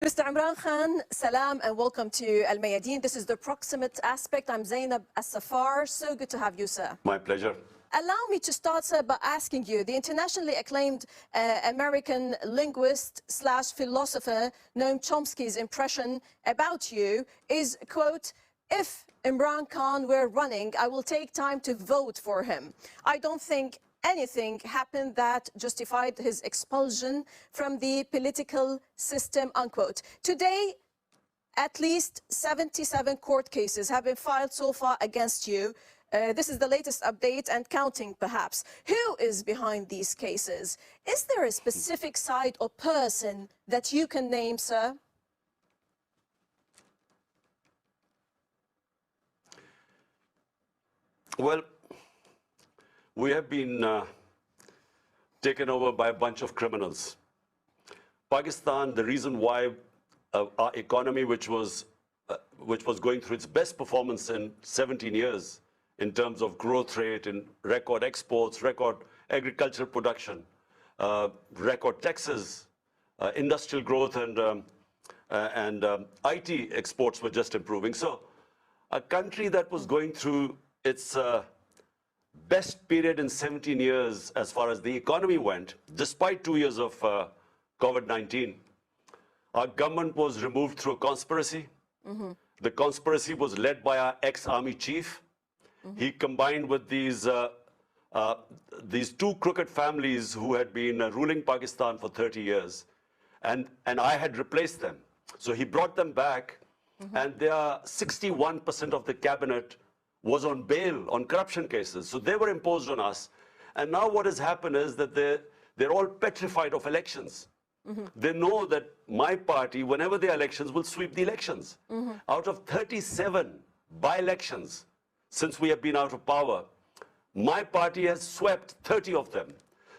Mr. Imran Khan, salam and welcome to Al Mayadeen. This is the proximate aspect. I'm Zainab As-Safar. So good to have you, sir. My pleasure. Allow me to start, sir, by asking you, the internationally acclaimed American linguist / philosopher Noam Chomsky's impression about you is, quote, if Imran Khan were running, I will take time to vote for him. I don't think anything happened that justified his expulsion from the political system, unquote. Today, at least 77 court cases have been filed so far against you. This is the latest update and counting, perhaps. Who is behind these cases? Is there a specific side or person that you can name, sir? Well, we have been taken over by a bunch of criminals. Pakistan, the reason why our economy, which was going through its best performance in 17 years in terms of growth rate, in record exports, record agricultural production, record taxes, industrial growth, and IT exports were just improving. So a country that was going through its best period in 17 years as far as the economy went, despite 2 years of COVID-19, our government was removed through a conspiracy. The conspiracy was led by our ex-army chief. He combined with these two crooked families who had been ruling Pakistan for 30 years. And I had replaced them. So he brought them back, and there are 61% of the cabinet was on bail on corruption cases. So they were imposed on us. And now what has happened is that they're all petrified of elections. They know that my party, whenever there are elections, will sweep the elections. Out of 37 by-elections, since we have been out of power, my party has swept 30 of them.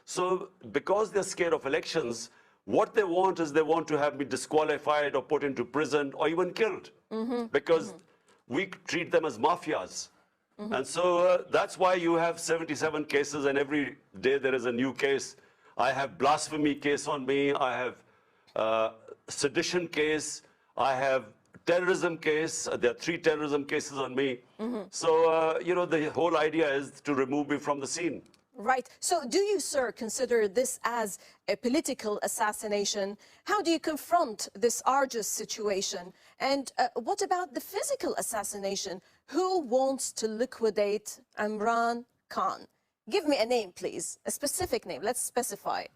So because they're scared of elections, what they want is they want to have me disqualified or put into prison or even killed. Because we treat them as mafias. And so that's why you have 77 cases, and every day there is a new case. I have blasphemy case on me. I have sedition case. I have terrorism case. There are 3 terrorism cases on me. So, you know, the whole idea is to remove me from the scene. Right. So do you, sir, consider this as a political assassination? How do you confront this arduous situation? And what about the physical assassination? Who wants to liquidate Imran Khan? Give me a name, please, a specific name. Let's specify.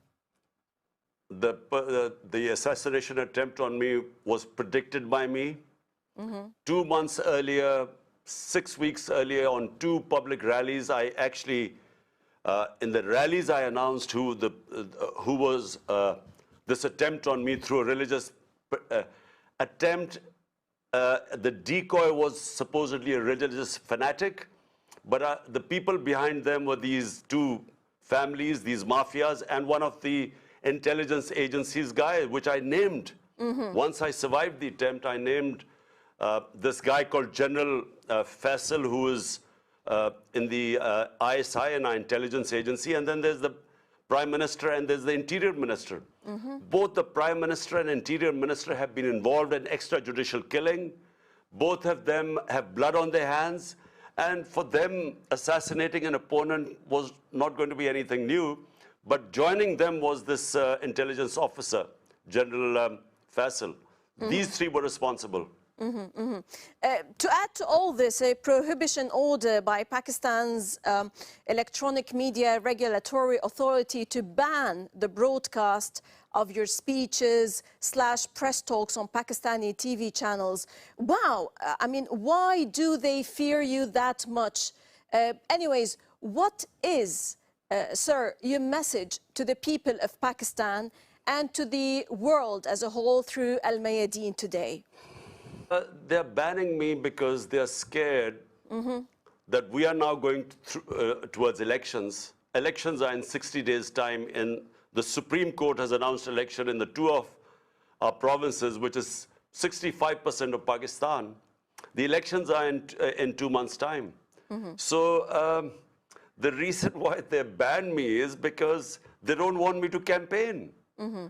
The assassination attempt on me was predicted by me. 2 months earlier, 6 weeks earlier, on 2 public rallies, I actually... in the rallies, I announced who was this attempt on me through a religious attempt. The decoy was supposedly a religious fanatic, but the people behind them were these 2 families, these mafias, and one of the intelligence agencies guy, which I named. Once I survived the attempt, I named this guy called General Faisal, who is in the ISI, and our intelligence agency, and then there's the Prime Minister and there's the Interior Minister. Both the Prime Minister and Interior Minister have been involved in extrajudicial killing. Both of them have blood on their hands, and for them, assassinating an opponent was not going to be anything new, but joining them was this intelligence officer, General Faisal. These 3 were responsible. To add to all this, a prohibition order by Pakistan's Electronic Media Regulatory Authority to ban the broadcast of your speeches / press talks on Pakistani TV channels. Wow, I mean, why do they fear you that much? Anyways, what is, sir, your message to the people of Pakistan and to the world as a whole through Al Mayadeen today? They're banning me because they're scared that we are now going towards elections. Elections are in 60 days' time, and the Supreme Court has announced election in the 2 of our provinces, which is 65% of Pakistan. The elections are in 2 months' time. So the reason why they banned me is because they don't want me to campaign. And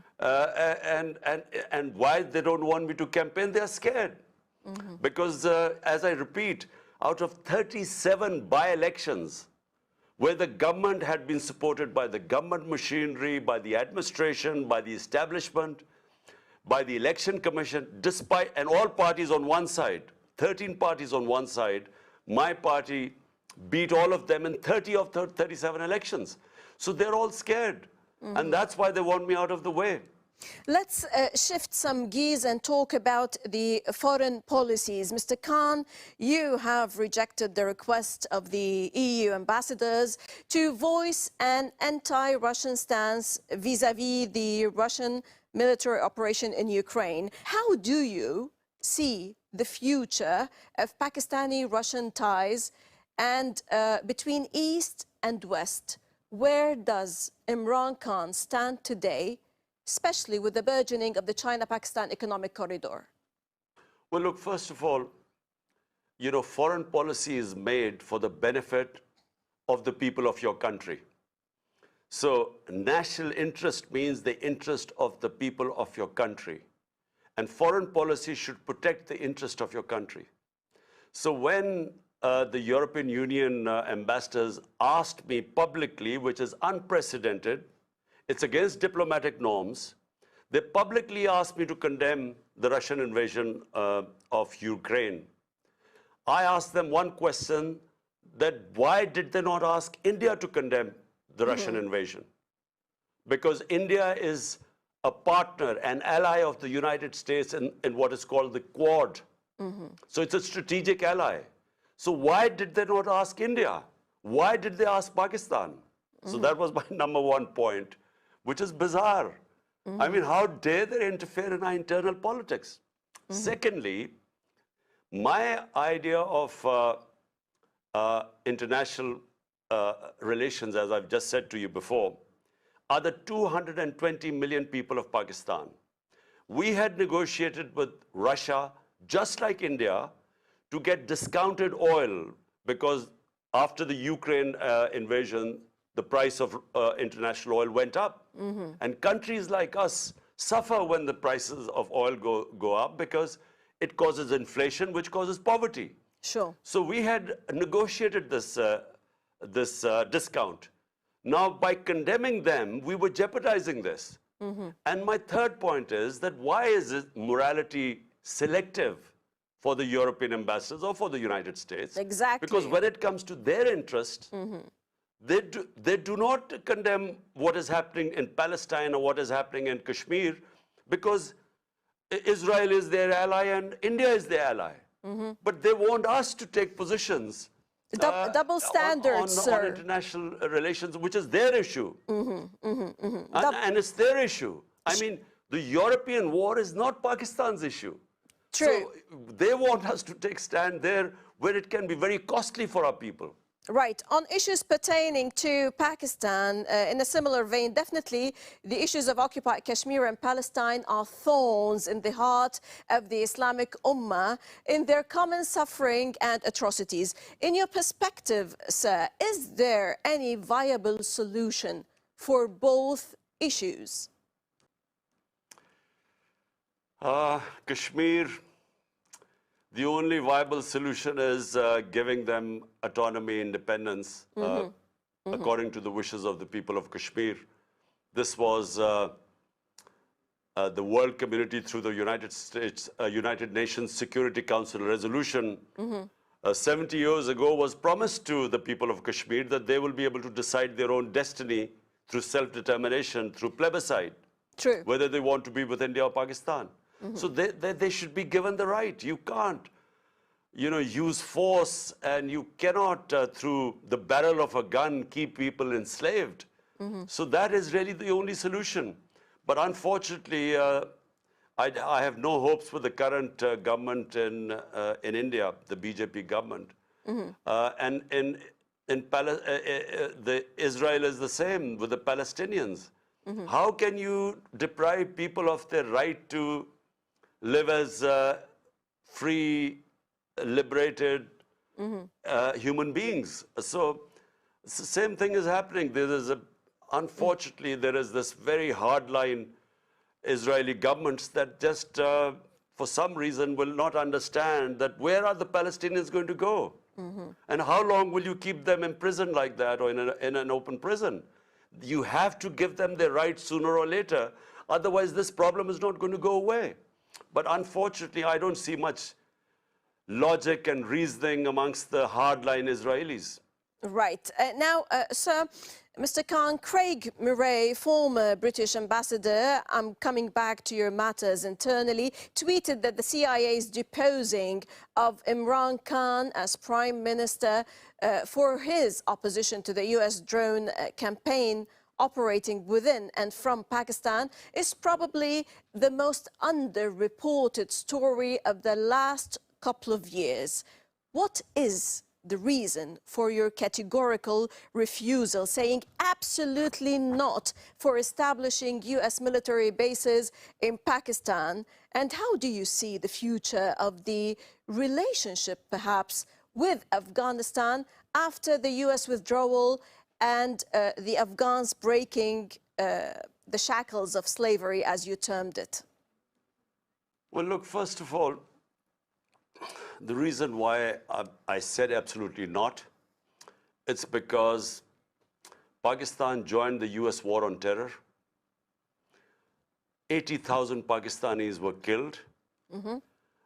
why they don't want me to campaign? They are scared. Because, as I repeat, out of 37 by-elections, where the government had been supported by the government machinery, by the administration, by the establishment, by the election commission, despite, and all parties on one side, 13 parties on one side, my party beat all of them in 30 of 37 elections. So they're all scared. And that's why they want me out of the way. Let's shift some gears and talk about the foreign policies. Mr. Khan, you have rejected the request of the EU ambassadors to voice an anti-Russian stance vis-à-vis the Russian military operation in Ukraine. How do you see the future of Pakistani-Russian ties and between East and West? Where does Imran Khan stand today, especially with the burgeoning of the China-Pakistan economic corridor? Well, look, first of all, you know, foreign policy is made for the benefit of the people of your country. So national interest means the interest of the people of your country. And foreign policy should protect the interest of your country. So when the European Union ambassadors asked me publicly, which is unprecedented, it's against diplomatic norms, they publicly asked me to condemn the Russian invasion of Ukraine. I asked them one question, that why did they not ask India to condemn the Russian invasion? Because India is a partner, an ally of the United States in what is called the Quad. So it's a strategic ally. So why did they not ask India? Why did they ask Pakistan? So that was my number one point, which is bizarre. I mean, how dare they interfere in our internal politics? Secondly, my idea of international relations, as I've just said to you before, are the 220 million people of Pakistan. We had negotiated with Russia, just like India, to get discounted oil, because after the Ukraine invasion, the price of international oil went up. And countries like us suffer when the prices of oil go up, because it causes inflation, which causes poverty. Sure. So we had negotiated this discount. Now, by condemning them, we were jeopardizing this. And my third point is that why is morality selective for the European ambassadors or for the United States? Exactly. Because when it comes to their interest, they do not condemn what is happening in Palestine or what is happening in Kashmir, because Israel is their ally and India is their ally. But they want us to take positions double standards, on sir. international relations, which is their issue. And it's their issue. I mean, the European war is not Pakistan's issue. True. So they want us to take stand there where it can be very costly for our people. Right. On issues pertaining to Pakistan, in a similar vein, definitely the issues of occupied Kashmir and Palestine are thorns in the heart of the Islamic Ummah in their common suffering and atrocities. In your perspective, sir, is there any viable solution for both issues? Kashmir, the only viable solution is giving them autonomy, independence, according to the wishes of the people of Kashmir. This was the world community through the United Nations Security Council resolution 70 years ago was promised to the people of Kashmir that they will be able to decide their own destiny through self-determination, through plebiscite, True. whether they want to be with India or Pakistan. So they should be given the right. You can't, you know, use force, and you cannot, through the barrel of a gun, keep people enslaved. So that is really the only solution. But unfortunately, I have no hopes for the current government in India, the BJP government. And Israel is the same with the Palestinians. How can you deprive people of their right to live as free, liberated human beings? So same thing is happening. Unfortunately, there is this very hardline Israeli governments that just, for some reason, will not understand that where are the Palestinians going to go? And how long will you keep them imprisoned like that or in an open prison? You have to give them their rights sooner or later. Otherwise, this problem is not going to go away. But unfortunately, I don't see much logic and reasoning amongst the hardline Israelis. Right. Now, sir, Mr. Khan, Craig Murray, former British ambassador, I'm coming back to your matters internally, tweeted that the CIA's deposing of Imran Khan as Prime Minister for his opposition to the US drone campaign operating within and from Pakistan is probably the most underreported story of the last couple of years. What is the reason for your categorical refusal, saying absolutely not for establishing US military bases in Pakistan? And how do you see the future of the relationship, perhaps, with Afghanistan after the US withdrawal and the Afghans breaking the shackles of slavery, as you termed it? Well, look, first of all, the reason why I said absolutely not, it's because Pakistan joined the US war on terror. 80,000 Pakistanis were killed.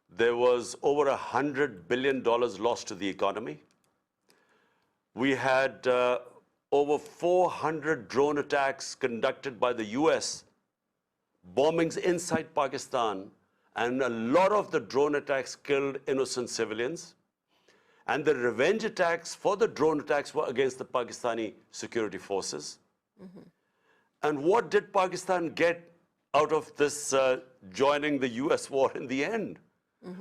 There was over $100 billion lost to the economy. We had over 400 drone attacks conducted by the US, bombings inside Pakistan, and a lot of the drone attacks killed innocent civilians. And the revenge attacks for the drone attacks were against the Pakistani security forces. And what did Pakistan get out of this joining the US war in the end?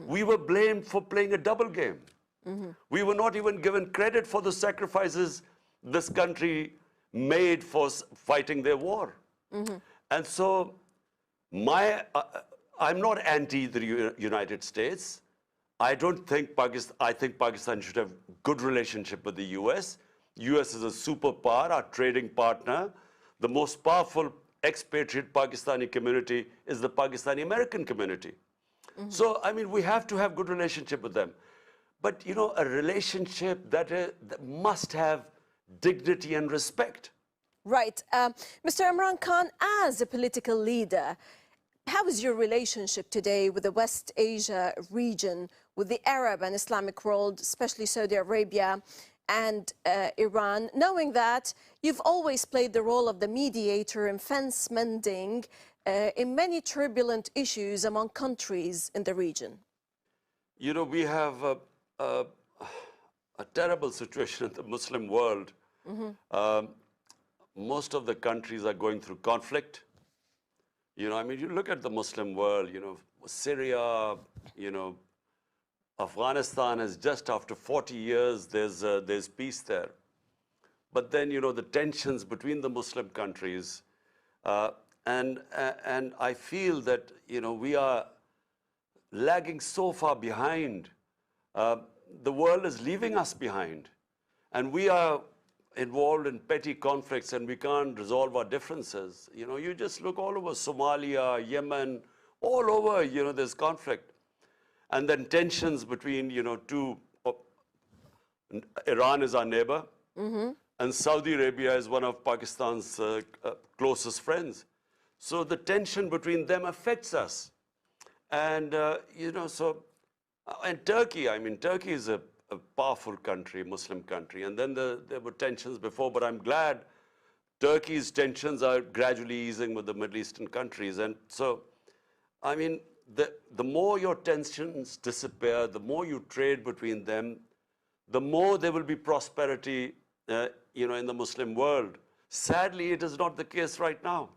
We were blamed for playing a double game. We were not even given credit for the sacrifices this country made for fighting their war. And so I'm not anti the United States. I think Pakistan should have good relationship with the US. US is a superpower, our trading partner. The most powerful expatriate Pakistani community is the Pakistani American community. So, I mean, we have to have good relationship with them. But, you know, a relationship that must have dignity and respect. Right. Mr. Imran Khan, as a political leader, how is your relationship today with the West Asia region, with the Arab and Islamic world, especially Saudi Arabia and Iran, knowing that you've always played the role of the mediator in fence mending in many turbulent issues among countries in the region? You know, we have a terrible situation in the Muslim world. Most of the countries are going through conflict. You know, I mean, you look at the Muslim world, you know, Syria, you know, Afghanistan is just after 40 years, there's peace there. But then, you know, the tensions between the Muslim countries, and I feel that, you know, we are lagging so far behind. The world is leaving us behind. And we are involved in petty conflicts and we can't resolve our differences. You know, you just look all over Somalia, Yemen, all over, you know, there's conflict. And then tensions between, you know, Iran is our neighbor, and Saudi Arabia is one of Pakistan's closest friends. So the tension between them affects us. And, you know, so, and Turkey, I mean, Turkey is a powerful country, Muslim country. And then there were tensions before, but I'm glad Turkey's tensions are gradually easing with the Middle Eastern countries. And so, I mean, the more your tensions disappear, the more you trade between them, the more there will be prosperity, you know, in the Muslim world. Sadly, it is not the case right now.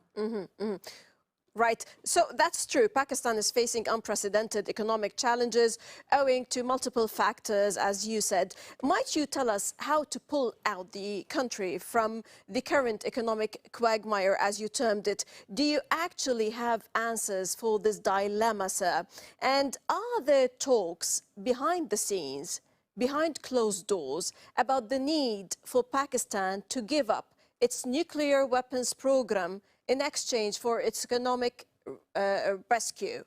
Right. So that's true. Pakistan is facing unprecedented economic challenges owing to multiple factors, as you said. Might you tell us how to pull out the country from the current economic quagmire, as you termed it? Do you actually have answers for this dilemma, sir? And are there talks behind the scenes, behind closed doors, about the need for Pakistan to give up its nuclear weapons program in exchange for its economic rescue?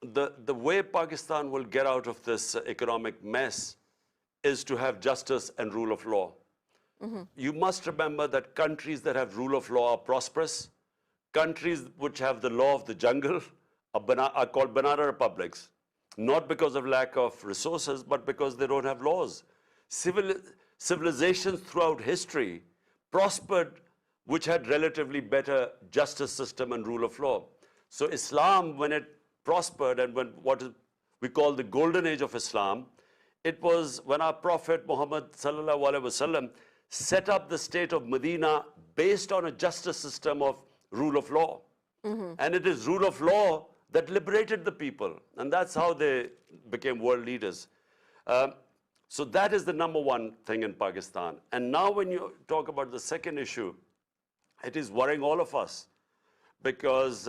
The way Pakistan will get out of this economic mess is to have justice and rule of law. You must remember that countries that have rule of law are prosperous. Countries which have the law of the jungle are called banana republics, not because of lack of resources, but because they don't have laws. Civilizations throughout history prospered which had relatively better justice system and rule of law. So Islam, when it prospered and when what we call the golden age of Islam, it was when our Prophet Muhammad sallallahu alaihi wasallam set up the state of Medina based on a justice system of rule of law. And it is rule of law that liberated the people. And that's how they became world leaders. So that is the number one thing in Pakistan. And now when you talk about the second issue, it is worrying all of us because,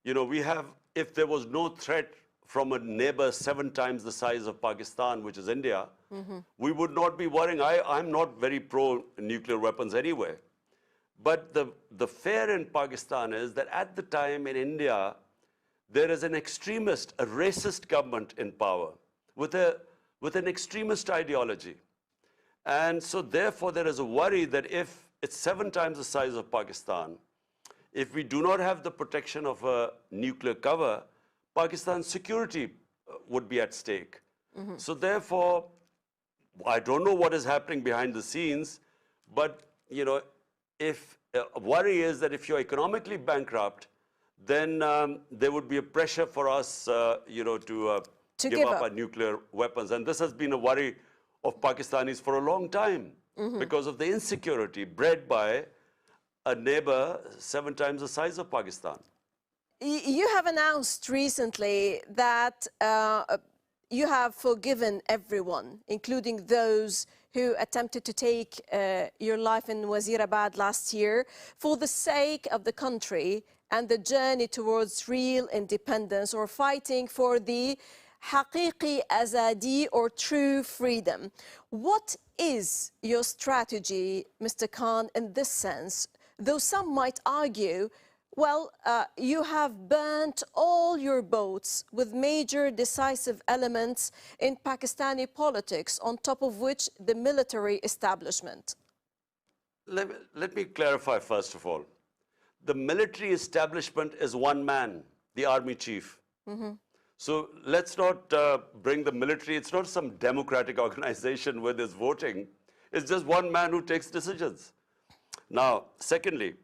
we have, if there was no threat from a neighbor 7 times the size of Pakistan, which is India, we would not be worrying. I'm not very pro-nuclear weapons anyway. But the fear in Pakistan is that at the time in India, there is an extremist, a racist government in power with an extremist ideology. And so therefore there is a worry that if it's 7 times the size of Pakistan, if we do not have the protection of a nuclear cover, Pakistan's security would be at stake. So therefore, I don't know what is happening behind the scenes, but if worry is that if you're economically bankrupt, then there would be a pressure for us, to give up our nuclear weapons. And this has been a worry of Pakistanis for a long time because of the insecurity bred by a neighbor 7 times the size of Pakistan. You have announced recently that you have forgiven everyone, including those who attempted to take your life in Wazirabad last year, for the sake of the country and the journey towards real independence or fighting for the haqiqi azadi or true freedom. What is your strategy, Mr. Khan, in this sense? Though some might argue, well, you have burnt all your boats with major decisive elements in Pakistani politics, on top of which the military establishment. Let me clarify first of all. The military establishment is one man, the army chief. So let's not bring the military. It's not some democratic organization where there's voting. It's just one man who takes decisions. Now, secondly,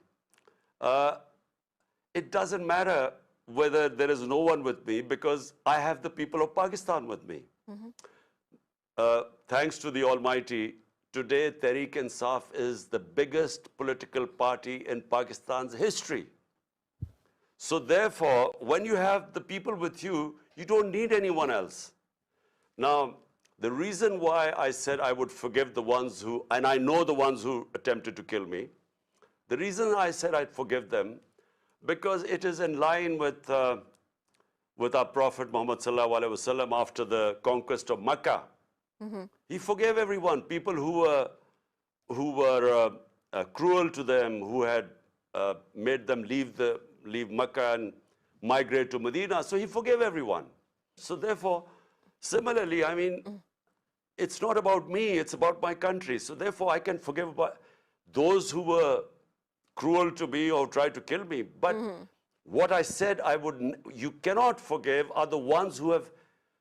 it doesn't matter whether there is no one with me because I have the people of Pakistan with me. Thanks to the Almighty, today Tehreek-e-Insaf is the biggest political party in Pakistan's history. So therefore, when you have the people with you, you don't need anyone else. Now, the reason why I said I would forgive the ones who, and I know the ones who attempted to kill me, the reason I said I'd forgive them, because it is in line with our Prophet Muhammad sallallahu alaihi wasallam after the conquest of Makkah. He forgave everyone, people who were cruel to them, who had made them leave Makkah and migrate to Medina. So he forgave everyone. So therefore, similarly, I mean, it's not about me, it's about my country. So therefore, I can forgive those who were cruel to me or tried to kill me. But what I said you cannot forgive are the ones who have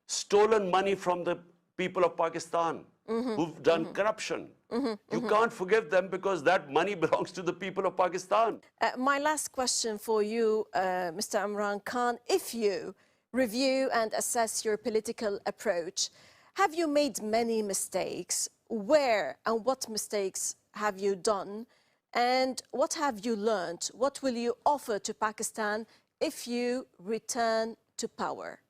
stolen money from the people of Pakistan, who've done corruption. You can't forgive them because that money belongs to the people of Pakistan. My last question for you, Mr. Imran Khan, if you review and assess your political approach, have you made many mistakes? Where and what mistakes have you done? And what have you learned? What will you offer to Pakistan if you return to power?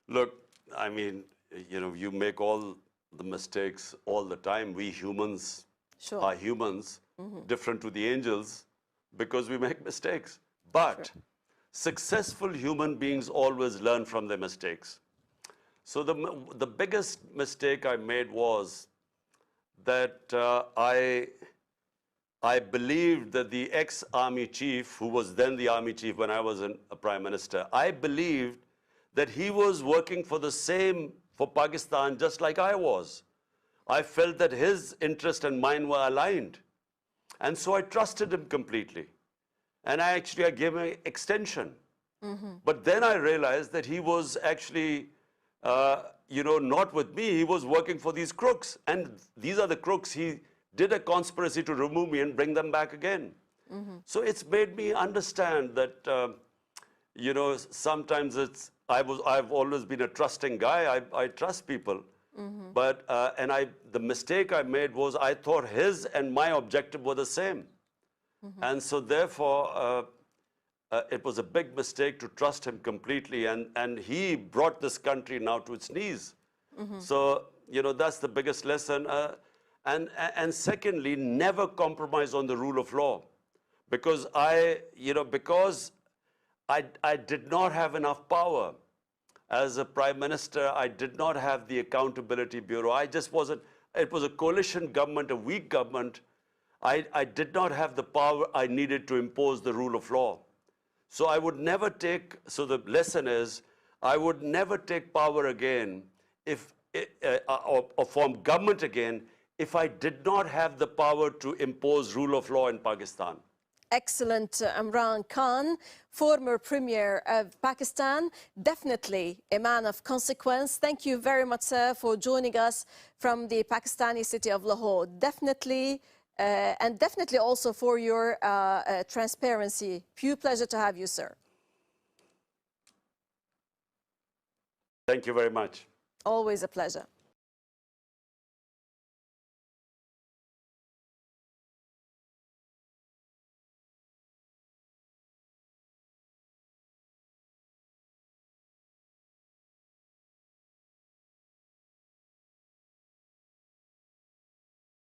Look, I mean, you make all the mistakes all the time. We humans are humans, different to the angels, because we make mistakes. But successful human beings always learn from their mistakes. So the biggest mistake I made was that I believed that the ex-army chief, who was then the army chief when I was a prime minister, I believed that he was working for the same, for Pakistan, just like I was. I felt that his interest and mine were aligned. And so I trusted him completely. And I gave him an extension. But then I realized that he was actually, not with me. He was working for these crooks. And these are the crooks. He did a conspiracy to remove me and bring them back again. So it's made me understand that, sometimes I've always been a trusting guy. I trust people. But, the mistake I made was I thought his and my objective were the same. And so therefore, it was a big mistake to trust him completely. And he brought this country now to its knees. So, that's the biggest lesson. And secondly, never compromise on the rule of law. Because I did not have enough power. As a prime minister, I did not have the Accountability Bureau. I just wasn't, it was a coalition government, a weak government. I did not have the power I needed to impose the rule of law. So I would never take, so the lesson is, I would never take power again or form government again if I did not have the power to impose rule of law in Pakistan. Excellent, Imran Khan, former Premier of Pakistan, definitely a man of consequence. Thank you very much, sir, for joining us from the Pakistani city of Lahore. Definitely, and definitely also for your transparency. Pure pleasure to have you, sir. Thank you very much. Always a pleasure.